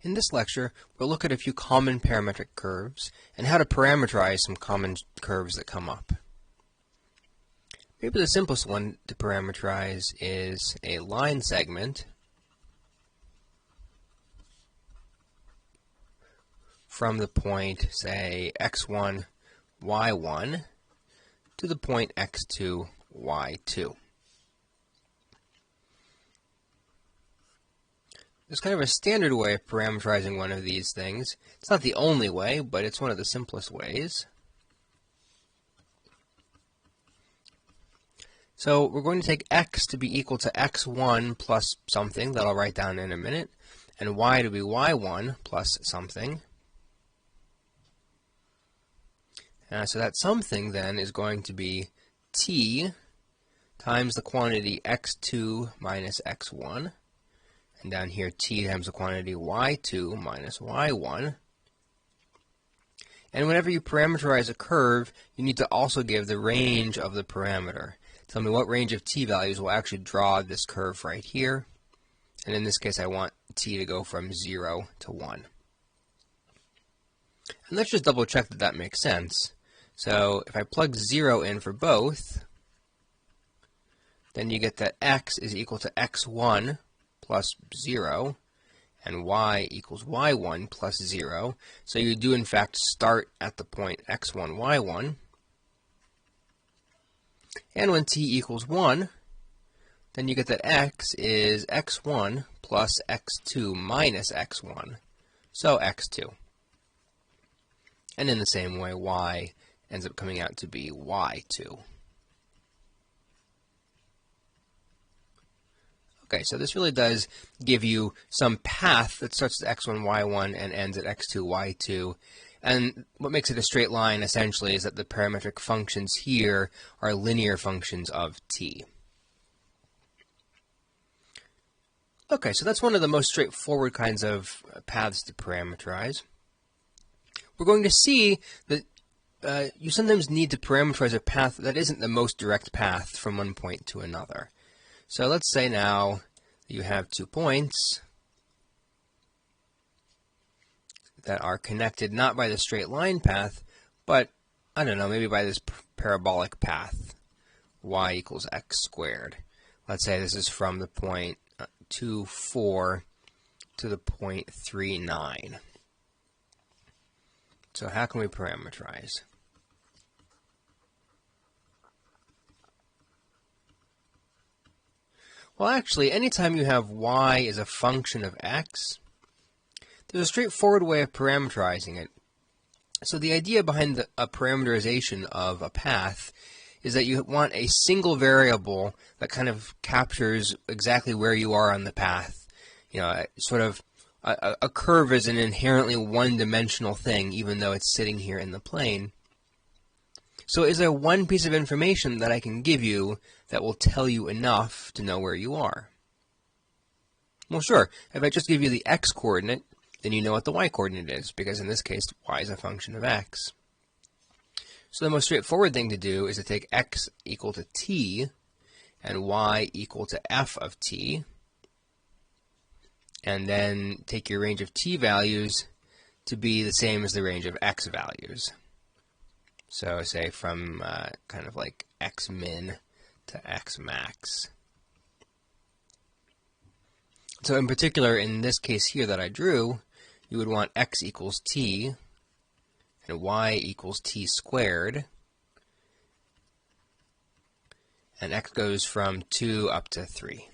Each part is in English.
In this lecture, we'll look at a few common parametric curves and how to parameterize some common curves that come up. Maybe the simplest one to parameterize is a line segment from the point, say, x1, y1 to the point x2, y2. There's kind of a standard way of parameterizing one of these things. It's not the only way, but it's one of the simplest ways. So we're going to take x to be equal to x1 plus something that I'll write down in a minute, and y to be y1 plus something. So that something then is going to be t times the quantity x2 minus x1. And down here, t times the quantity y2 minus y1. And whenever you parameterize a curve, you need to also give the range of the parameter. Tell me what range of t values will actually draw this curve right here. And in this case, I want t to go from 0 to 1. And let's just double check that that makes sense. So if I plug 0 in for both, then you get that x is equal to x1 plus 0, and y equals y1 plus 0. So you do, in fact, start at the point x1, y1. And when t equals 1, then you get that x is x1 plus x2 minus x1, so x2. And in the same way, y ends up coming out to be y2. Okay, so this really does give you some path that starts at x1, y1 and ends at x2, y2. And what makes it a straight line, essentially, is that the parametric functions here are linear functions of t. Okay, so that's one of the most straightforward kinds of paths to parameterize. We're going to see that you sometimes need to parameterize a path that isn't the most direct path from one point to another. So let's say now you have 2 points that are connected not by the straight line path, but, I don't know, maybe by this parabolic path, y equals x squared. Let's say this is from the point 2, 4 to the point 3, 9. So how can we parameterize? Well, actually, anytime you have y as a function of x, there's a straightforward way of parameterizing it. So the idea behind a parameterization of a path is that you want a single variable that kind of captures exactly where you are on the path. You know, sort of a curve is an inherently one-dimensional thing, even though it's sitting here in the plane. So is there one piece of information that I can give you that will tell you enough to know where you are? Well, sure. If I just give you the x-coordinate, then you know what the y-coordinate is, because in this case, y is a function of x. So the most straightforward thing to do is to take x equal to t and y equal to f of t, and then take your range of t values to be the same as the range of x values. So say from kind of like x min to x max. So in particular, in this case here that I drew, you would want x equals t and y equals t squared. And x goes from 2 up to 3.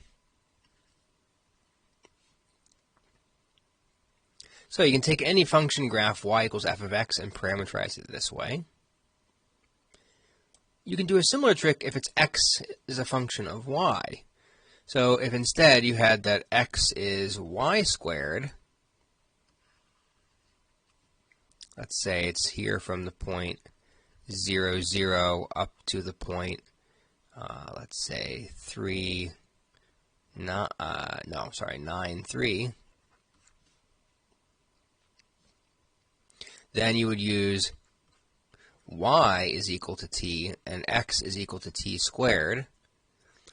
So you can take any function graph y equals f of x and parameterize it this way. You can do a similar trick if it's x is a function of y. So if instead you had that x is y squared, let's say it's here from the point 0, 0 up to the point, let's say 9, 3. Then you would use y is equal to t and x is equal to t squared,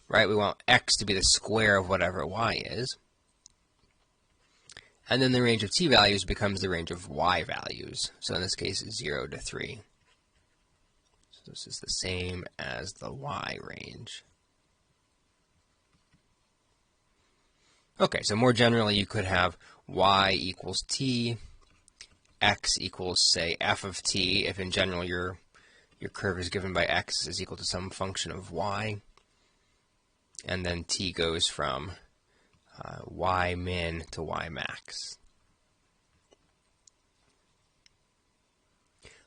right? We want x to be the square of whatever y is. And then the range of t values becomes the range of y values. So in this case, 0 to 3. So this is the same as the y range. Okay, so more generally, you could have y equals t, x equals, say, f of t, if in general your curve is given by x is equal to some function of y. And then t goes from y min to y max.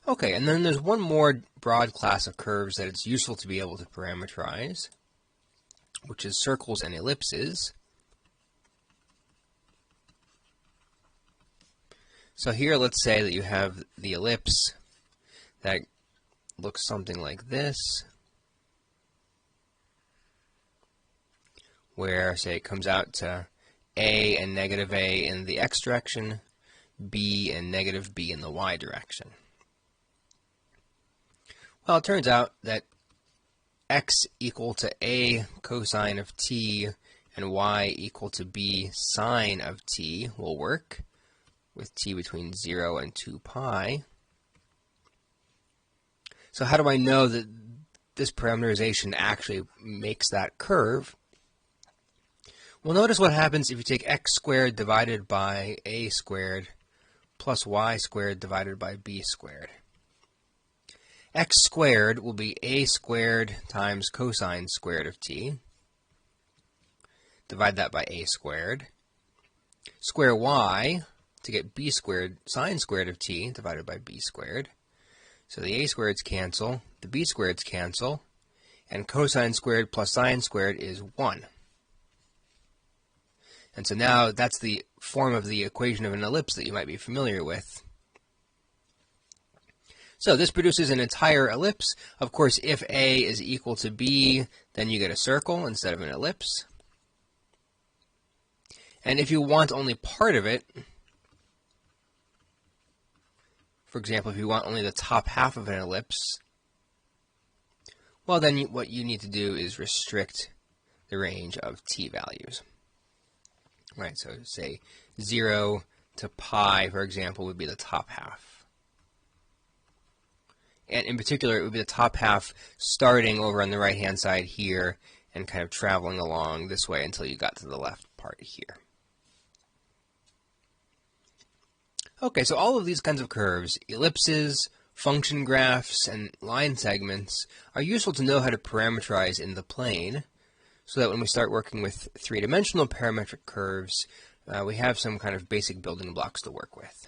Okay, and then there's one more broad class of curves that it's useful to be able to parameterize, which is circles and ellipses. So here, let's say that you have the ellipse that looks something like this, where, say, it comes out to a and negative a in the x direction, b and negative b in the y direction. Well, it turns out that x equal to a cosine of t and y equal to b sine of t will work, with t between 0 and 2 pi. So how do I know that this parameterization actually makes that curve? Well, notice what happens if you take x squared divided by a squared plus y squared divided by b squared. X squared will be a squared times cosine squared of t. Divide that by a squared. Square y to get b squared sine squared of t divided by b squared. So the a squareds cancel, the b squareds cancel, and cosine squared plus sine squared is 1. And so now that's the form of the equation of an ellipse that you might be familiar with. So this produces an entire ellipse. Of course, if a is equal to b, then you get a circle instead of an ellipse. And if you want only part of it, for example, if you want only the top half of an ellipse, well, then what you need to do is restrict the range of t values. Right, so say 0 to pi, for example, would be the top half. And in particular, it would be the top half starting over on the right-hand side here and kind of traveling along this way until you got to the left part here. Okay, so all of these kinds of curves, ellipses, function graphs, and line segments, are useful to know how to parameterize in the plane, so that when we start working with three-dimensional parametric curves, we have some kind of basic building blocks to work with.